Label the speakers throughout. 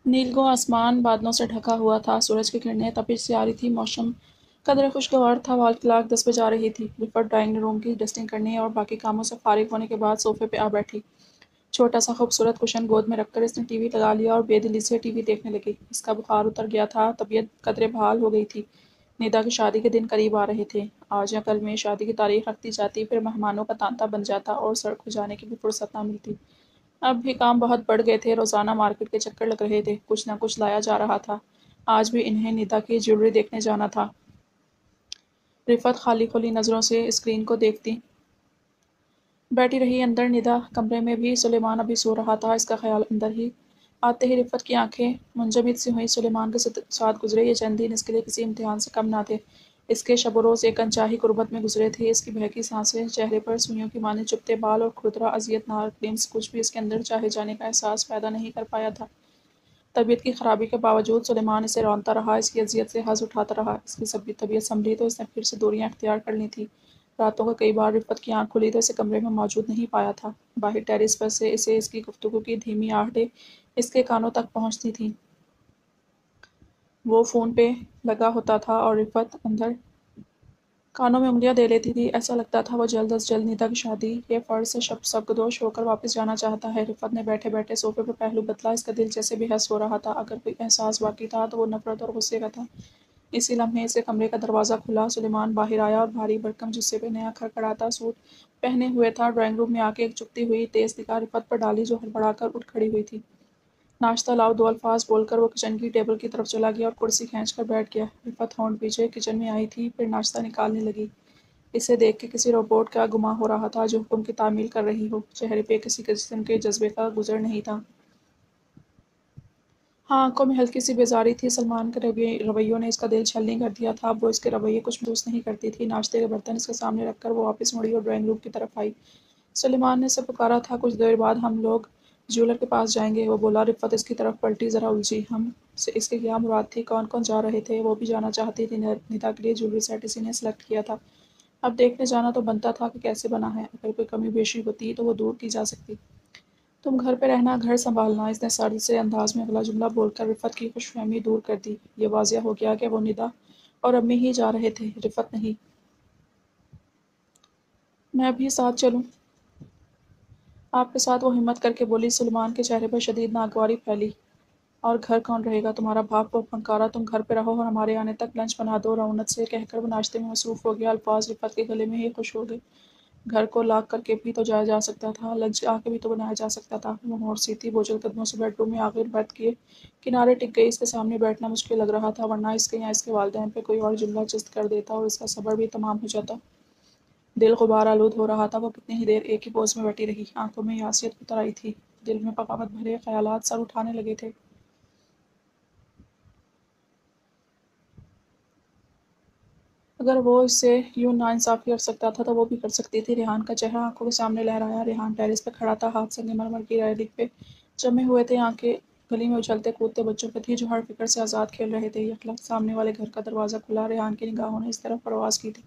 Speaker 1: नीलगो आसमान बादलों से ढका हुआ था। सूरज की किरणें तपिश से आ रही थी। मौसम कदरे खुशगवार था। वाल क्लाक 10 बजा रही थी। रिफत ड्राइंग रूम की डस्टिंग करने और बाकी कामों से फारिग होने के बाद सोफे पे आ बैठी। छोटा सा खूबसूरत कुशन गोद में रखकर इसने टीवी लगा लिया और बेदिली से टीवी देखने लगी। इसका बुखार उतर गया था। तबीयत कदरे बहाल हो गई थी। निदा की शादी के दिन करीब आ रहे थे। आज या कल में शादी की तारीख रखती जाती, फिर मेहमानों का तांता बन जाता और सड़क पर जाने की भी फुर्सत ना मिलती। अब भी काम बहुत बढ़ गए थे। रोज़ाना मार्केट के चक्कर लग रहे थे। कुछ ना कुछ लाया जा रहा था। आज भी इन्हें निदा की ज्वेलरी देखने जाना था। रिफत खाली खुली नज़रों से स्क्रीन को देखती बैठी रही। अंदर निदा कमरे में भी सुलेमान अभी सो रहा था। इसका ख्याल अंदर ही आते ही रिफत की आंखें मुंजमद सी हुई। सुलेमान के साथ गुजरे ये चंद दिन इसके लिए किसी इम्तिहान से कम ना थे। इसके शब रोज़ एक अनचाही कुर्बत में गुजरे थे। इसकी बहकी सांसें, चेहरे पर सुइयों की माने चुभते बाल और खुरदरा अजियतनाक लिम्स कुछ भी इसके अंदर चाहे जाने का एहसास पैदा नहीं कर पाया था। तबीयत की खराबी के बावजूद सुलेमान इसे रौंदता रहा। इसकी अजियत से हज़ उठाता रहा। इसकी सभी तबीयत संभली तो इसने फिर से दूरियां इख्तियार कर ली थी। रातों को कई बार रिफत की आंख खुली तो इसे कमरे में मौजूद नहीं पाया था। बाहर टेरिस पर से इसे इसकी गुफ्तगू की धीमी आहटें इसके कानों तक पहुंचती थीं। वो फ़ोन पे लगा होता था और रिफत अंदर कानों में उंगलियां दे लेती थी। ऐसा लगता था वो जल्द अज जल्द निदा की शादी के फ़र्ज से सबकदोश होकर वापस जाना चाहता है। रिफत ने बैठे बैठे सोफे पर पहलू बदला। इसका दिल जैसे बेहस हो रहा था। अगर कोई एहसास बाकी था तो वो नफरत और गुस्से का था। इसी लम्हे से कमरे का दरवाज़ा खुला। सुलेमान बाहर आया और भारी भरकम जुस्से पे नया खड़खड़ाता सूट पहने हुए था। ड्राइंग रूम में आके एक चुभती हुई तेज निगाह रिफत पर डाली, जो हड़बड़ाकर उठ खड़ी हुई थी। नाश्ता लाओ, दो अल्फाज बोलकर वो किचन की टेबल की तरफ चला गया और कुर्सी खींचकर बैठ गया। रिफत होंठ पीछे किचन में आई थी, फिर नाश्ता निकालने लगी। इसे देख के किसी रोबोट का गुमा हो रहा था जो हुक्म की तामील कर रही हो। चेहरे पे किसी किस्म के जज्बे का गुजर नहीं था। हाँ, आंखों में हल्की सी बेजारी थी। सलमान के रवैयों ने इसका दिल छलनी कर दिया था। अब वो इसके रवैये कुछ महसूस नहीं करती थी। नाश्ते के बर्तन इसके सामने रखकर वो वापस मुड़ी और ड्राइंग रूम की तरफ आई। सुलेमान ने इसे पुकारा था, कुछ देर बाद हम लोग ज्वेलर के पास जाएंगे, वो बोला। रिफत इसकी तरफ पलटी, जरा उलझी। हम से इसके क्या मुराद थी? कौन कौन जा रहे थे? वो भी जाना चाहती थी। निदा के लिए ज्वेलरी सेट इसी ने सेलेक्ट किया था। अब देखने जाना तो बनता था कि कैसे बना है। अगर कोई कमी बेशी होती तो वो दूर की जा सकती। तुम घर पे रहना, घर संभालना। इसने सर्द से अंदाज में अगला जुमला बोलकर रिफत की खुशफहमी दूर कर दी। ये वाजिया हो गया कि वो निदा और अम्मी ही जा रहे थे, रिफत नहीं। मैं भी साथ चलूं आपके साथ? वो हिम्मत करके बोली। सुलेमान के चेहरे पर शदीद नागवारी फैली। और घर कौन रहेगा? तुम्हारा बाप? को फंकारा। तुम घर पे रहो और हमारे आने तक लंच बना दो, रौनक से कहकर वो नाश्ते में मसरूफ हो गया। अल्फाज रिफत के गले में ही खुश हो गए। घर को लॉक करके भी तो जाया जा सकता था, लंच आके भी तो बनाया जा सकता था। वो मोड़ सी थी, बोझल कदमों से बेडरूम में आकर बेड के किनारे टिक गई। इसके सामने बैठना मुश्किल लग रहा था, वरना इसके या इसके वालिदैन पे कोई और जुमला चस्त कर देता और इसका सब्र भी तमाम हो जाता। दिल गुबार आलूद हो रहा था। वो कितनी ही देर एक ही पोज में बैठी रही। आंखों में यासियत उतर आई थी। दिल में बगावत भरे ख्यालात सर उठाने लगे थे। अगर वो इससे यूं नाइंसाफ़ी कर सकता था तो वो भी कर सकती थी। रेहान का चेहरा आंखों के सामने लहराया। रेहान टेरेस पे खड़ा था, हाथ संगमरमर की रेलिंग पे जमे हुए थे। आंखें गली में उछलते कूदते बच्चों पे थी जो हर फिक्र से आज़ाद खेल रहे थे। यकलख्त सामने वाले घर का दरवाज़ा खुला। रेहान की निगाहों ने इस तरफ परवाज़ की थी।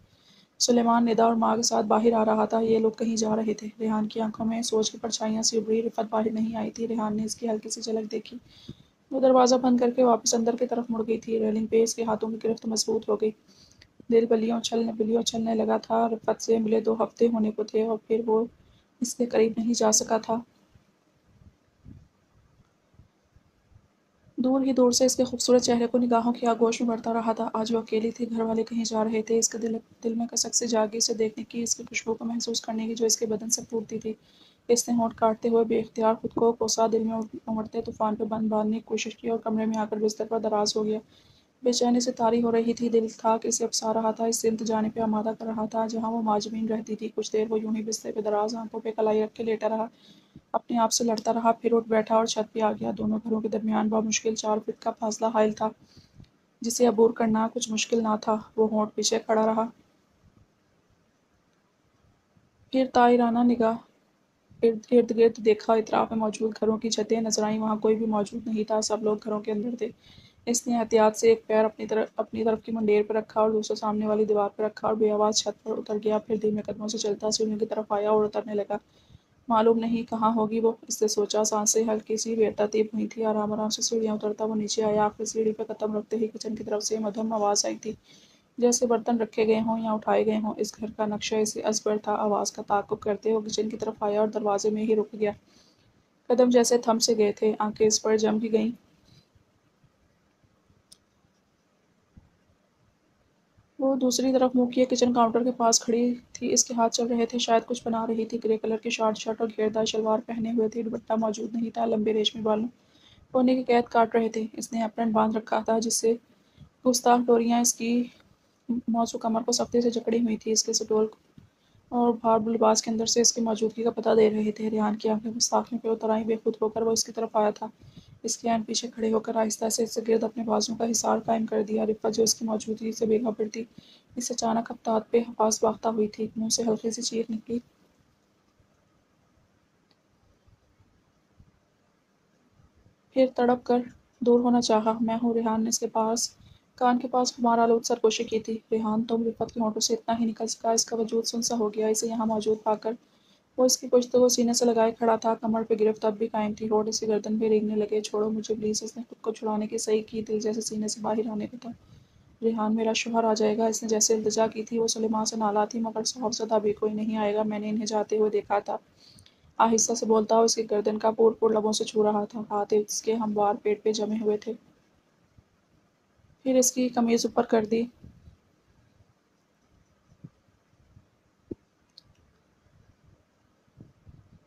Speaker 1: सुलेमान निदा और माँ के साथ बाहर आ रहा था। ये लोग कहीं जा रहे थे। रेहान की आंखों में सोच की परछाइयाँ सी उभरी। रिफत बाहर नहीं आई थी। रेहान ने इसकी हल्की सी झलक देखी। वो दरवाज़ा बंद करके वापस अंदर की तरफ मुड़ गई थी। रेलिंग पे इसके हाथों की गिरफ्त मजबूत हो गई। दिल बलियों उछलने लगा था। रिफत से मिले 2 हफ्ते होने को थे और फिर वो इसके करीब नहीं जा सका था। दूर ही दूर से इसके खूबसूरत चेहरे को निगाहों की आगोश में बढ़ता रहा था। आज वो अकेली थी। घर वाले कहीं जा रहे थे। इसके दिल में कसक से जागी, इसे देखने की, इसकी खुशबू को महसूस करने की जो इसके बदन से फूटती थी। इसने होंठ काटते हुए बेख्तियार खुद को कोसा। दिल में उमड़ते तूफान पर बंद बांधने की कोशिश की और कमरे में आकर बिस्तर पर दराज हो गया। बेचैनी से तारी हो रही थी। दिल था कि इसे अपसा रहा था, इससे इंत जाने पे आमादा कर रहा था जहाँ वो माजमीन रहती थी। कुछ देर वो यूं ही बिस्तर पे दराज आंखों पे कलाई रख के लेटा रहा, अपने आप से लड़ता रहा, फिर उठ बैठा और छत पे आ गया। दोनों घरों के दरमियान बामुश्किल 4 फीट का फासला हायल था, जिसे अबूर करना कुछ मुश्किल ना था। वो होंठ पीछे खड़ा रहा, फिर ताइराना निगाह इर्द गिर्द देखा। इतराफ में मौजूद घरों की छतें नजर आईं। वहाँ कोई भी मौजूद नहीं था, सब लोग घरों के अंदर थे। इसने एहतियात से एक पैर अपनी तरफ की मुंडेर पर रखा और दूसरा सामने वाली दीवार पर रखा और बेआवाज़ छत पर उतर गया। फिर धीमे कदमों से चलता सीढ़ियों की तरफ आया और उतरने लगा। معلوم نہیں کہاں ہوگی وہ، اس نے سوچا۔ سانسیں ہلکی سی بے ترتیب ہوئی تھی۔ آرام آرام سے سیڑھیاں اترتا وہ نیچے آیا۔ آخری سیڑھی پہ قدم رکھتے ہی کچن کی طرف سے مدھم آواز آئی تھی، جیسے برتن رکھے گئے ہوں یا اٹھائے گئے ہوں۔ اس گھر کا نقشہ اسے ازبر تھا۔ آواز کا تعاقب کرتے وہ کچن کی طرف آیا اور دروازے میں ہی رک گیا۔ قدم جیسے تھم سے گئے تھے، آنکھیں اس پر جم بھی گئیں۔ وہ دوسری طرف منہ کیے کچن کاؤنٹر کے پاس کھڑی تھی۔ اس کے ہاتھ چل رہے تھے، شاید کچھ بنا رہی تھی۔ گرے کلر کی شارٹ شرٹ اور گھیردار شلوار پہنے ہوئے تھی۔ دوپٹہ موجود نہیں تھا۔ لمبے ریشمی بالوں کونے کی قید کاٹ رہے تھے۔ اس نے ایپرن باندھ رکھا تھا، جس سے گستاخ ڈوریاں اس کی موزوں کمر کو سختی سے جکڑی ہوئی تھی۔ اس کے سٹول اور بھارب لباس کے اندر سے اس کی موجودگی کا پتہ دے رہے تھے۔ ریحان کی آنکھیں گستاخیوں پہ اتر آئیں۔ بے خود ہو کر وہ اس کی طرف آیا تھا۔ اس کے عین پیچھے کھڑے ہو کر آہستہ سے اس کے گرد اپنے بازوؤں کا حصار قائم کر دیا۔ رفت جو اس کی موجودگی سے بے خبر تھی، اس اچانک افتاد پہ حواس باختہ ہوئی تھی۔ منہ سے ہلکی سی چیخ نکلی۔ پھر تڑپ کر دور ہونا چاہا۔ میں ہوں ریحان نے اس کے پاس کان کے پاس خمار آلود سرگوشی کی تھی۔ ریحان تم؟ رفت کے ہونٹوں سے اتنا ہی نکل سکا۔ اس کا وجود سن سا ہو گیا۔ اسے یہاں موجود پا کر وہ اس کی پشت کو سینے سے لگائے کھڑا تھا۔ کمر پہ گرفت اب بھی قائم تھی۔ ہونٹ اس کی گردن پہ ریگنے لگے۔ چھوڑو مجھے پلیز، اس نے خود کو چھڑانے کی صحیح کی۔ دل جیسے سینے سے باہر آنے کو تھا۔ ریحان میرا شوہر آ جائے گا، اس نے جیسے التجا کی تھی۔ وہ سلیمان سے نالا تھی، مگر خوفزدہ بھی۔ کوئی نہیں آئے گا، میں نے انہیں جاتے ہوئے دیکھا تھا۔ آہستہ سے بولتا وہ اس کی گردن کا پور پور لبوں سے چھو رہا تھا۔ ہاتھ اس کے ہموار پیٹ پہ جمے ہوئے تھے۔ پھر اس کی قمیض اوپر کر دی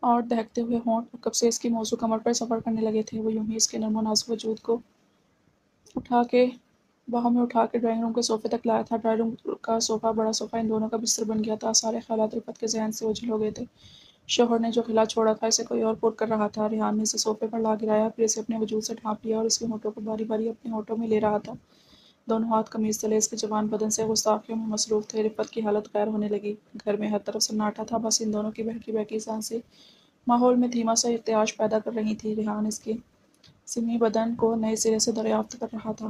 Speaker 1: اور دہکتے ہوئے ہونٹ کب سے اس کی موزوں کمر پر سفر کرنے لگے تھے۔ وہ یوں ہی اس کے نرم و نازک وجود کو اٹھا کے باہوں میں اٹھا کے ڈرائنگ روم کے صوفے تک لایا تھا۔ ڈرائنگ روم کا صوفہ بڑا صوفہ ان دونوں کا بستر بن گیا تھا۔ سارے خیالات رفت کے ذہن سے اوجھل ہو گئے تھے۔ شوہر نے جو خلا چھوڑا تھا، اسے کوئی اور پر کر رہا تھا۔ ریحان نے اسے صوفے پر لا گرایا، پھر اسے اپنے وجود سے ڈھانپ لیا اور اس کے ہونٹوں کو باری باری اپنے ہونٹوں میں لے رہا تھا۔ دونوں ہاتھ قمیض تلے اس کے جوان بدن سے گستاخیوں میں مصروف تھے۔ رفت کی حالت غیر ہونے لگی۔ گھر میں ہر طرف سناٹا تھا، بس ان دونوں کی بہکی بہکی سانسیں ماحول میں دھیما سا ارتعاش پیدا کر رہی تھیں۔ ریحان اس کے سمی بدن کو نئے سرے سے دریافت کر رہا تھا۔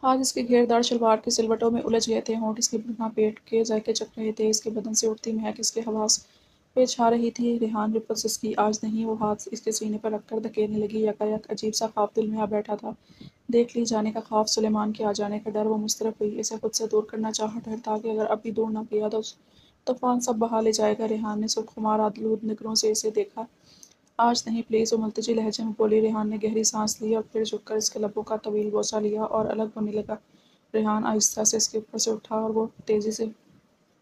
Speaker 1: ہاتھ اس کی گھیردار شلوار کے سلوٹوں میں الجھ گئے تھے۔ ہونٹ اس کے بھرنا پیٹ کے ذائقے چکھ رہے تھے۔ اس کے بدن سے اٹھتی مہک اس کے حواس پہ چھا رہی تھی۔ ریحان رفت سے اس کی آج نہیں، وہ ہاتھ اس کے سینے پر رکھ کر دھکیلنے لگی۔ یکایک عجیب سا خوف دل میں آ بیٹھا تھا۔ دیکھ لی جانے کا خوف، سلیمان کے آ جانے کا ڈر۔ وہ مضطرب ہوئی۔ اسے خود سے دور کرنا چاہا۔ ڈر تھا کہ اگر اب بھی دور نہ کیا تو طوفان سب بہا لے جائے گا۔ ریحان نے سرخ خمار آلود نگروں سے اسے دیکھا۔ آج نہیں پلیز، وہ ملتجی لہجے میں بولی۔ ریحان نے گہری سانس لی اور پھر جھک کر اس کے لبوں کا طویل بوسہ لیا اور الگ ہونے لگا۔ ریحان آہستہ سے اس کے اوپر سے اٹھا اور وہ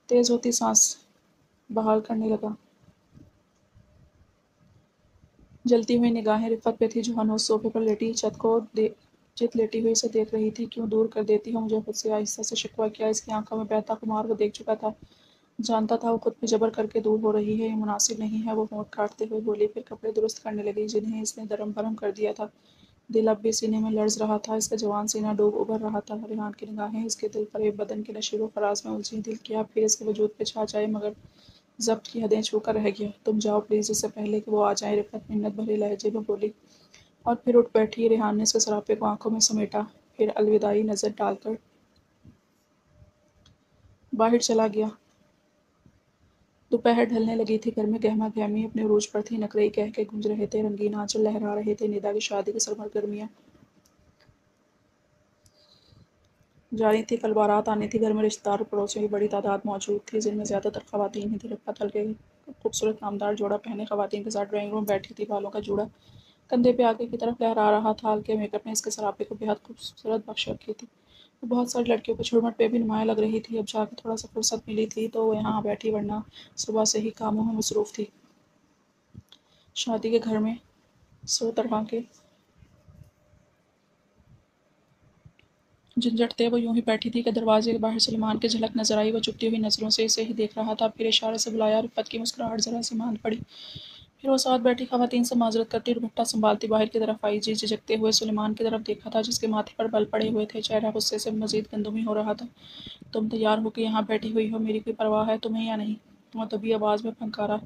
Speaker 1: تیز ہوتی سانس بحال کرنے لگا۔ جلتی ہوئی نگاہیں رفت پہ تھی، جو ہنوز صوفے پر لیٹی چت لیٹی ہوئی اسے دیکھ رہی تھی۔ کیوں دور کر دیتی ہو مجھے خود سے؟ آہستہ سے شکوہ کیا۔ اس کی آنکھوں میں بہتا خمار وہ دیکھ چکا تھا۔ جانتا تھا وہ خود پہ جبر کر کے دور ہو رہی ہے، یہ مناسب نہیں ہے۔ وہ ہونٹ کاٹتے ہوئے بولی، پھر کپڑے درست کرنے لگی جنہیں اس نے دھرم بھرم کر دیا تھا۔ دل اب بھی سینے میں لرز رہا تھا۔ اس کا جوان سینہ ڈوب ابھر رہا تھا۔ ریحان کی نگاہیں اس کے دل فریب بدن کے نشیب و فراز میں الجھیں۔ دل کیا پھر اس کے وجود پہ چھا جائے، مگر ضبط کی حدیں چھو کر رہ گیا۔ تم جاؤ پلیز، اس سے پہلے کہ وہ آ جائیں، رفت منت بھرے لہجے میں بولی اور پھر اٹھ بیٹھی۔ ریحان نے اس کے سراپے کو آنکھوں میں سمیٹا، پھر الوداعی نظر ڈال کر باہر چلا گیا۔ دوپہر ڈھلنے لگی تھی۔ گھر میں گہما گہمی اپنے عروج پر تھی۔ نقرئی قہقہے گونج رہے تھے، رنگین آنچل لہرا رہے تھے۔ ندا کی شادی کی سرگرمیاں جاری تھیں۔ کل بارات آنی تھی۔ گھر میں رشتہ دار اور پڑوسیوں کی بڑی تعداد موجود تھی، جن میں زیادہ تر خواتین ہی تھیں۔ رفت ہلکے خوبصورت نامدار جوڑا پہنے خواتین کے ساتھ ڈرائنگ روم بیٹھی تھی۔ بالوں کا جوڑا کندھے پہ آگے کی طرف لہرا رہا تھا۔ ہلکے میک اپ نے اس کے سراپے کو بے حد خوبصورت بخش رکھی تھی۔ وہ بہت ساری لڑکیوں کے جھرمٹ پہ بھی نمایاں لگ رہی تھی۔ اب جا کے تھوڑا سا فرصت ملی تھی تو وہ یہاں آ بیٹھی، ورنہ صبح سے ہی کاموں میں مصروف تھی۔ شادی کے گھر میں 100 طرح کے جھنجھٹ تھے۔ وہ یوں ہی بیٹھی تھی کہ دروازے کے باہر سلیمان کی جھلک نظر آئی۔ وہ چبھتی ہوئی نظروں سے اسے ہی دیکھ رہا تھا، پھر اشارے سے بلایا۔ رفت کی مسکراہٹ ذرا سی ماند پڑی۔ پھر وہ ساتھ بیٹھی خواتین سے معذرت کرتی دوپٹہ سنبھالتی باہر کی طرف آئی۔ جھجکتے ہوئے سلیمان کی طرف دیکھا تھا، جس کے ماتھے پر بل پڑے ہوئے تھے۔ چہرہ غصے سے مزید گندمی ہو رہا تھا۔ تم تیار ہو کے یہاں بیٹھی ہوئی ہو، میری کوئی پرواہ ہے تمہیں یا نہیں؟ وہ دبی آواز میں پھنکارا۔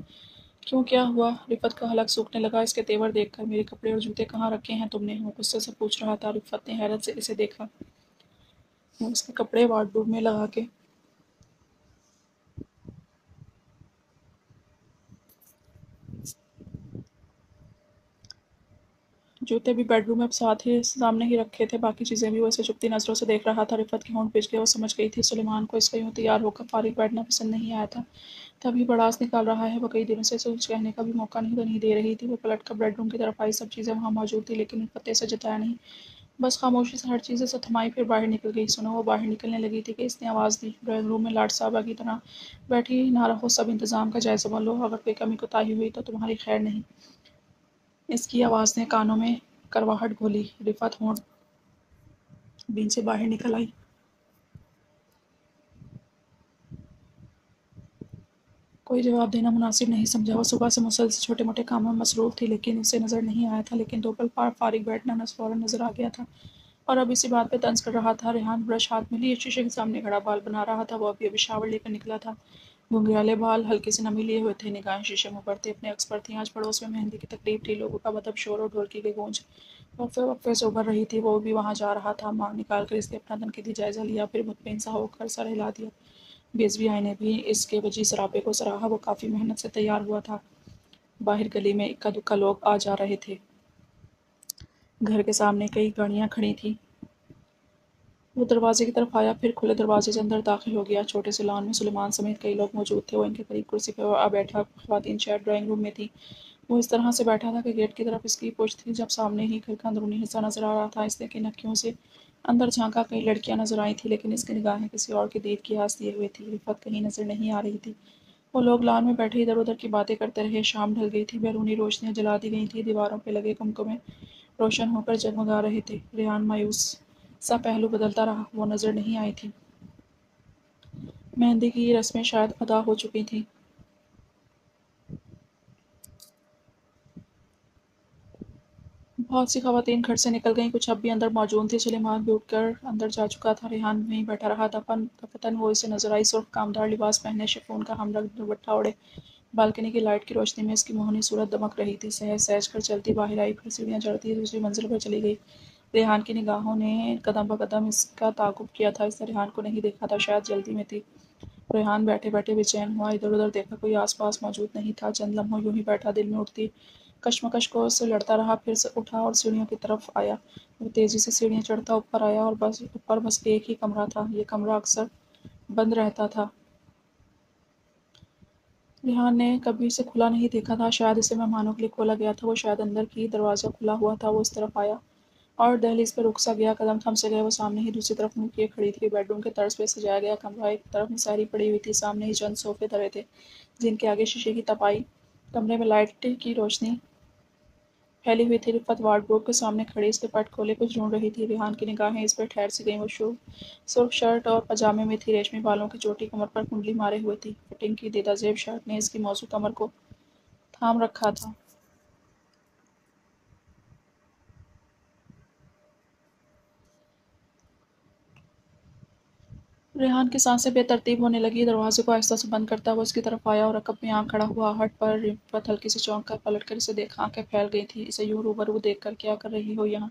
Speaker 1: کیوں، کیا ہوا؟ رفت کا حلق سوکھنے لگا اس کے تیور دیکھ کر۔ میرے کپڑے اور جوتے کہاں رکھے ہیں تم نے؟ وہ غصے سے پوچھ رہا تھا۔ رفت نے حیرت سے اسے دیکھا۔ وہ اس کے کپڑے وارڈروب میں لگا کے जूते भी बेडरूम में साथ ही सामने ही रखे थे, बाकी चीज़ें भी वो ऐसे चुभती नज़रों से देख रहा था। रिफ़त के होंठ पिच गए, वो समझ गई थी सुलेमान को इसका यूँ तैयार होकर फ़ारिग बैठना पसंद नहीं आया था। तभी भड़ास निकाल रहा है, वो कई दिनों से कुछ कहने का भी मौका नहीं दे रही थी। वो पलट कर बेडरूम की तरफ आई, सब चीज़ें वहाँ मौजूद थी, लेकिन रिफ़त ने ऐसे जताया नहीं। बस खामोशी से हर चीज़ ऐसे थमाई, फिर बाहर निकल गई। सुनो, वो बाहर निकलने लगी थी कि इसने आवाज़ दी, ड्राइंग रूम में लाड साहबा की तरह बैठी ना रहो, सब इंतज़ाम का जायज़ा लो, अगर कोई कमी कोताही हुई तो तुम्हारी खैर नहीं। इसकी आवाज़ ने कानों में करवाहट घोली। रिफ़त होंठ बीन से बाहर निकल आई। कोई जवाब देना मुनासिब नहीं समझा। वो सुबह से मुसलसल छोटे मोटे कामों में मसरूफ़ थी, लेकिन उसे नज़र नहीं आया था। लेकिन दो पल फारिग बैठना फ़ौरन नज़र आ गया था, और अब इसी बात पे तंज कर रहा था। रेहान ब्रश हाथ में लिए शीशे के सामने खड़ा बाल बना रहा था। वो अभी अभी शावर लेकर निकला था। घुंघराले बाल, हल्की सी नमी लिए हुए थे, निगाहें शीशे में उभरते अपने अक्स पर थीं। आज पड़ोस में मेहंदी की तकरीब थी, लोगों का मदब, शोर और ढोलकी की गूंज वक्फे वक्फे से उभर रही थी। वो भी वहाँ जा रहा था। मांग निकाल कर इसने अपना तनकीदी जायजा लिया, फिर मुतमईन सा होकर सर हिला दिया। बेज़वी आई ने भी इसके वजी सरापे को सराहा। वो काफ़ी मेहनत से तैयार हुआ था। बाहर गली में इक्का दुक्का लोग आ जा रहे थे। घर के सामने कई गाड़ियाँ खड़ी थीं। वो दरवाजे की तरफ आया, फिर खुले दरवाजे से अंदर दाखिल हो गया। छोटे से लॉन में सुलेमान समेत कई लोग मौजूद थे। वो इनके करीब कुर्सी पर आ बैठा। ख़वातीन शायद ड्राइंग रूम में थी। वो इस तरह से बैठा था कि गेट की तरफ इसकी पुश्त थी। जब सामने ही घर का अंदरूनी हिस्सा नजर आ रहा था, इसने कई नक्कियों से अंदर झांका। कई लड़कियां नजर आई थी, लेकिन इसकी निगाहें किसी और की दीद की आस लिए हुए थी। रिफत कहीं नजर नहीं आ रही थी। वो लोग लॉन में बैठे इधर उधर की बातें करते रहे। शाम ढल गई थी, बैरूनी रोशनियां जला दी गई थी, दीवारों पर लगे कुमकुमे रोशन होकर जगमगा रहे थे। रेहान मायूस सा पहलू बदलता रहा, वो नजर नहीं आई थी। मेहंदी की रस्में शायद अदा हो चुकी थीं। बहुत सी ख़वातीन घर से निकल गईं, कुछ अब भी अंदर मौजूद थीं। सुलेमान भी उठकर अंदर जा चुका था। रेहान वहीं बैठा रहा। दफ़्तन वो इसे नज़र आई, सुर्ख़ कामदार लिबास पहने, शिफॉन का हमरंग दुपट्टा ओढ़े। बालकनी की लाइट की रोशनी में इसकी मोहनी सूरत दमक रही थी। सहज सहज कर चलती बाहर आई, फिर सीढ़ियाँ चढ़ती दूसरी मंजिल पर चली गई। रेहान की निगाहों ने कदम ब कदम इसका ताक़ुब किया था। इसने रेहान को नहीं देखा था, शायद जल्दी में थी। रेहान बैठे बैठे बेचैन हुआ, इधर उधर देखा, कोई आस पास मौजूद नहीं था। चंद लम्हों यूं ही बैठा, दिल में उठती कशमकश को से लड़ता रहा। फिर से उठा और सीढ़ियों की तरफ आया। वो तेज़ी से सीढ़ियाँ चढ़ता ऊपर आया, और बस ऊपर बस एक ही कमरा था। ये कमरा अक्सर बंद रहता था। रेहान ने कभी इसे खुला नहीं देखा था। शायद इसे मेहमानों के लिए खोला गया था। वो शायद अंदर की दरवाज़ा खुला हुआ था। वो इस तरफ आया और दहलीज पर रुक सा गया। कदम थम से गए। वो सामने ही दूसरी तरफ मुँह किए खड़ी थी। बेडरूम के तर्ज पे सजाया गया कमरा। एक तरफ मुसारी पड़ी हुई थी, सामने ही चंद सोफे धरे थे, जिनके आगे शीशे की तपाई। कमरे में लाइट की रोशनी फैली हुई थी। रिफ़त वार्डरोब के सामने खड़ी इसके पट खोले कुछ ढूंढ रही थी। रेहान की निगाहें इस पर ठहर सी गईं। वो सुर्ख शर्ट और पजामे में थी, रेशमी बालों की चोटी कमर पर कुंडली मारे हुए थी। फिटिंग की देदा जेब शर्ट ने इसकी मौजू कमर को थाम रखा था। रेहान की सांसें बेतरतीब होने लगी। दरवाजे को आहिस्ता से बंद करता वो इसकी तरफ आया, और रकब में आँख खड़ा हुआ। हट पर रिफ़त हल्की सी चौंक कर पलट कर इसे देखा। आंखें फैल गई थी। इसे यूं रूबरू देख कर, क्या कर रही हो यहाँ?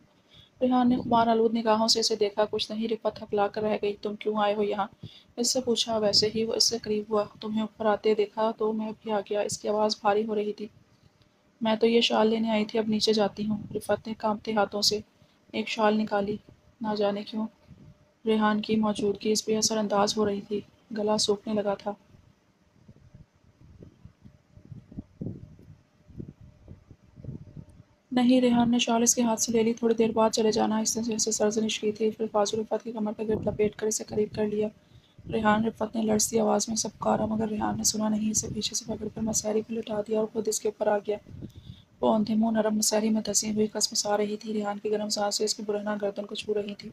Speaker 1: रेहान ने खुमार आलूद निगाहों से इसे देखा। कुछ नहीं। रिफ़त हकला कर रह गई। तुम क्यों आए हो यहाँ? इससे पूछा। वैसे ही। वो इससे करीब हुआ। तुम्हें ऊपर आते देखा तो मैं भी आ गया। इसकी आवाज़ भारी हो रही थी। मैं तो ये शाल लेने आई थी, अब नीचे जाती हूँ। रिफ़त ने कांपते हाथों से एक शाल निकाली। ना जाने क्यों रेहान की मौजूदगी इस पे असरअंदाज हो रही थी। गला सूखने लगा था। नहीं, रेहान ने शॉल इसके हाथ से ले ली। थोड़ी देर बाद चले जाना, इसने जैसे सरजनिश की थी। फिर बाजू रिफ़त की कमर पर गिर्द लपेट कर इसे करीब कर लिया। रेहान, रिफ़त ने लड़ती आवाज़ में सब पुकारा, मगर रेहान ने सुना नहीं। इसे पीछे से पकड़कर मसहरी पर लिटा दिया और खुद इसके ऊपर आ गया। वो औंधे मुंह नरम मसहरी में धंसी हुई कसमसा रही थी। रेहान की गर्म सांसें इसकी बुरहना गर्दन को छू रही थी।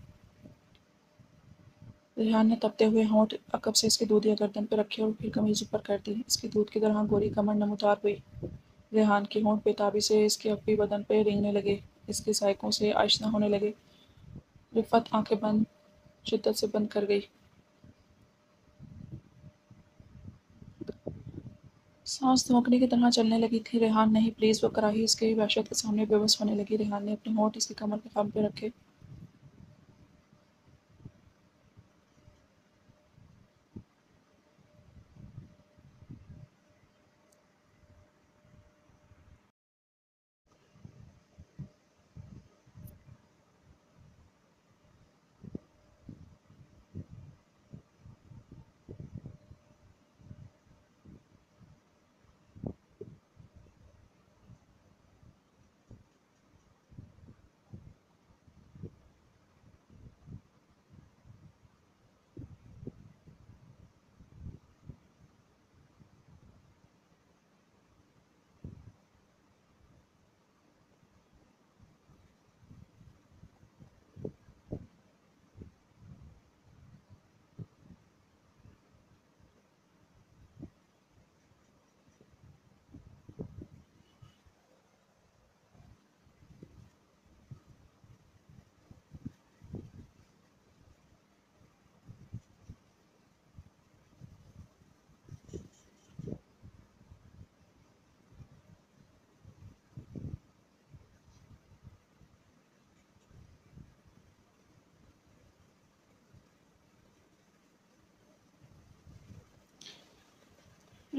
Speaker 1: रेहान ने तपते हुए होंठ अकब से इसकी दूधिया गर्दन पर रखे और फिर कमीज ऊपर कर दी। इसकी दूध की तरह गोरी कमर नमूदार हुई। रेहान के होंठ बेताबी से इसके अफ़ी बदन पे रेंगने लगे, इसके सायकों से आशना होने लगे। रिफ़त आंखें बंद शिद्दत से बंद कर गई। सांस धोंकने की तरह चलने लगी थी। रेहान नहीं, प्लीज़। वो कराही इसके वहशत के सामने बेबस होने लगी। रेहान ने अपने होंठ इसकी कमर के खंभ पे रखे।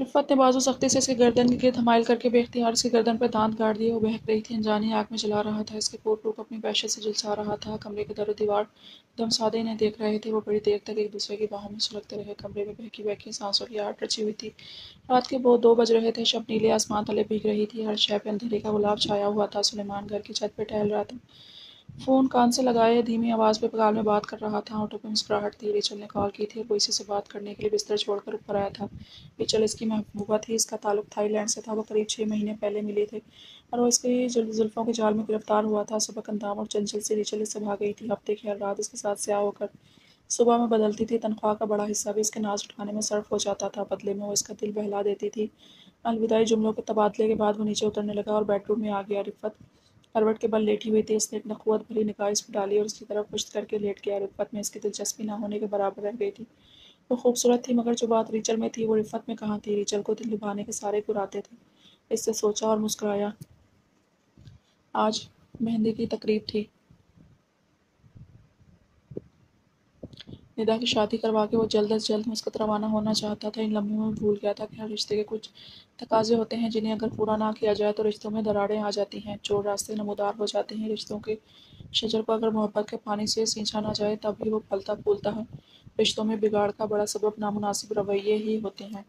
Speaker 1: رفعت نے بازو سختی سے اس کی گردن کے گرد حمائل کر کے بے اختیار اس کی گردن پر دانت گاڑ دیے۔ وہ بہک رہی تھی، انجانی آگ میں جلا رہا تھا، اس کے پور روپ اپنی وحشت سے جھلسا رہا تھا۔ کمرے کے در و دیوار دم سادے انہیں دیکھ رہے تھے۔ وہ بڑی دیر تک ایک دوسرے کی باہوں میں سلگتے رہے۔ کمرے میں بہکی بہکی سانسوں کی آہٹ رچی ہوئی تھی۔ رات کے 2 بج رہے تھے۔ شب نیلے آسمان تلے بھیگ رہی تھی، ہر شے پہ اندھیرے کا غلاب چھایا ہوا تھا۔ سلیمان گھر کی چھت پہ ٹہل رہا تھا، فون کان سے لگائے دھیمی آواز پہ پگال میں بات کر رہا تھا۔ ہونٹوں پہ مسکراہٹ تھی۔ ریچل نے کال کی تھی اور وہ اسی سے بات کرنے کے لیے بستر چھوڑ کر اوپر آیا تھا۔ ریچل اس کی محبوبہ تھی، اس کا تعلق تھائی لینڈ سے تھا۔ وہ قریب 6 مہینے پہلے ملے تھے اور وہ اس کی زلفوں کے جال میں گرفتار ہوا تھا۔ سبک اندام اور چنچل سی ریچل اس سے بھاگ گئی تھی۔ ہفتے کی ہر رات اس کے ساتھ سیاہ ہو کر صبح میں بدلتی تھی۔ تنخواہ کا بڑا حصہ بھی اس کے ناز اٹھانے میں صرف ہو جاتا تھا، بدلے میں وہ اس کا دل بہلا دیتی تھی۔ الوداعی جملوں کے تبادلے کے بعد وہ نیچے اترنے لگا اور بیڈ روم میں آ گیا۔ رفعت کروٹ کے بل لیٹی ہوئی تھی۔ اس نے ایک نخوت بھری نگاہ اس پہ ڈالی اور اس کی طرف پشت کر کے لیٹ گیا۔ رفعت میں اس کی دلچسپی نہ ہونے کے برابر رہ گئی تھی۔ وہ خوبصورت تھی، مگر جو بات ریچل میں تھی وہ رفعت میں کہاں تھی؟ ریچل کو دل لبھانے کے سارے گر آتے تھے۔ اس سے سوچا اور مسکرایا۔ آج مہندی کی تقریب تھی۔ ندا کی شادی کروا کے وہ جلد از جلد مسقط روانہ ہونا چاہتا تھا۔ ان لمحوں میں بھول گیا تھا کہ ہر رشتے کے کچھ تقاضے ہوتے ہیں جنہیں اگر پورا نہ کیا جائے تو رشتوں میں دراڑیں آ جاتی ہیں، چور راستے نمودار ہو جاتے ہیں۔ رشتوں کے شجر کو اگر محبت کے پانی سے سینچا نہ جائے تب بھی وہ پھلتا پھولتا ہے۔ رشتوں میں بگاڑ کا بڑا سبب نامناسب رویے ہی ہوتے ہیں۔